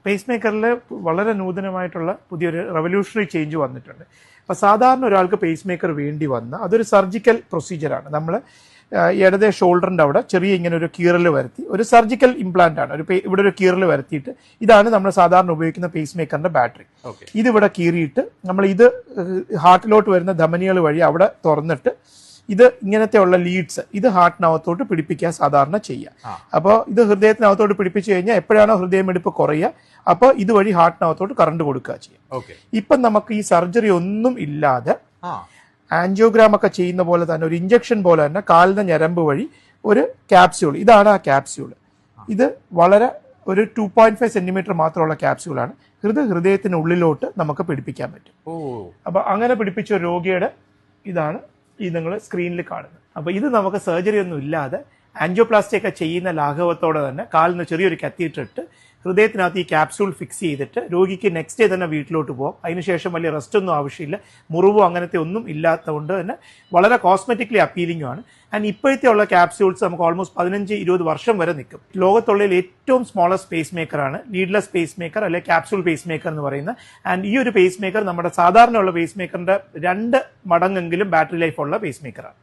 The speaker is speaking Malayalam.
പേസ് മേക്കറിൽ വളരെ നൂതനമായിട്ടുള്ള പുതിയൊരു റവല്യൂഷണറി ചേഞ്ച് വന്നിട്ടുണ്ട്. അപ്പോൾ സാധാരണ ഒരാൾക്ക് പേസ് മേക്കർ വേണ്ടി വന്ന അതൊരു സർജിക്കൽ പ്രൊസീജിയറാണ്. നമ്മൾ ഇടതേ ഷോൾഡറിൻ്റെ അവിടെ ചെറിയ ഇങ്ങനെ ഒരു കീറൽ വരുത്തി ഒരു സർജിക്കൽ ഇംപ്ലാന്റ് ആണ്. ഇവിടെ ഒരു കീറൽ വരുത്തിയിട്ട് ഇതാണ് നമ്മൾ സാധാരണ ഉപയോഗിക്കുന്ന പേസ് മേക്കറിന്റെ ബാറ്ററി. ഇതിവിടെ കീറിയിട്ട് നമ്മൾ ഇത് ഹാർട്ടിലോട്ട് വരുന്ന ധമനികൾ വഴി അവിടെ തുറന്നിട്ട് ഇത് ഇങ്ങനത്തെ ഉള്ള ലീഡ്സ് ഇത് ഹാർട്ടിനകത്തോട്ട് പിടിപ്പിക്കാൻ സാധാരണ ചെയ്യുക. അപ്പോൾ ഇത് ഹൃദയത്തിനകത്തോട്ട് പിടിപ്പിച്ചു കഴിഞ്ഞാൽ എപ്പോഴാണോ ഹൃദയമിടിപ്പ് കുറയുക അപ്പോൾ ഇതുവഴി ഹാർട്ടിനകത്തോട്ട് കറണ്ട് കൊടുക്കുക ചെയ്യും. ഇപ്പം നമുക്ക് ഈ സർജറി ഒന്നും ഇല്ലാതെ ആൻജിയോഗ്രാം ഒക്കെ ചെയ്യുന്ന പോലെ തന്നെ ഒരു ഇഞ്ചക്ഷൻ പോലെ തന്നെ കാലിന്റെ ഞരമ്പ് വഴി ഒരു ക്യാപ്സ്യൂൾ, ഇതാണ് ആ ക്യാപ്സ്യൂൾ. ഇത് വളരെ ഒരു 2.5 സെന്റിമീറ്റർ മാത്രമുള്ള ക്യാപ്സ്യൂളാണ്. ഹൃദയത്തിനുള്ളിലോട്ട് നമുക്ക് പിടിപ്പിക്കാൻ പറ്റും. അപ്പൊ അങ്ങനെ പിടിപ്പിച്ച ഒരു രോഗിയുടെ ഇതാണ് ഈ നിങ്ങൾ സ്ക്രീനിൽ കാണുന്നത്. അപ്പൊ ഇത് നമുക്ക് സർജറി ഒന്നും ഇല്ലാതെ ആൻജിയോപ്ലാസ്റ്റി ഒക്കെ ചെയ്യുന്ന ലാഘവത്തോടെ തന്നെ കാലിന് ചെറിയൊരു കത്തീറ്ററിട്ട് ഹൃദയത്തിനകത്ത് ഈ ക്യാപ്സ്യൂൾ ഫിക്സ് ചെയ്തിട്ട് രോഗിക്ക് നെക്സ്റ്റ് ഡേ തന്നെ വീട്ടിലോട്ട് പോകാം. അതിനുശേഷം വലിയ റെസ്റ്റ് ഒന്നും ആവശ്യമില്ല. മുറിവോ അങ്ങനത്തെ ഒന്നും ഇല്ലാത്തതുകൊണ്ട് തന്നെ വളരെ കോസ്മെറ്റിക്കലി അപ്പീലിംഗും ആണ്. ആൻഡ് ഇപ്പോഴത്തെ ഉള്ള ക്യാപ്സ്യൂൾസ് നമുക്ക് ഓൾമോസ്റ്റ് 15-20 വർഷം വരെ നിൽക്കും. ലോകത്തുള്ളതിൽ ഏറ്റവും സ്മോളസ്റ്റ് പേസ് മേക്കറാണ് ലീഡ്ലെസ് പേസ് മേക്കർ അല്ലെ ക്യാപ്സ്യൂൾ പേസ് മേക്കർ എന്ന് പറയുന്നത്. ആൻഡ് ഈ ഒരു പേസ് മേക്കർ നമ്മുടെ സാധാരണയുള്ള പേസ് മേക്കറിന്റെ 2 മടങ്ങെങ്കിലും ബാറ്ററി ലൈഫ് ഉള്ള പേസ് മേക്കറാണ്.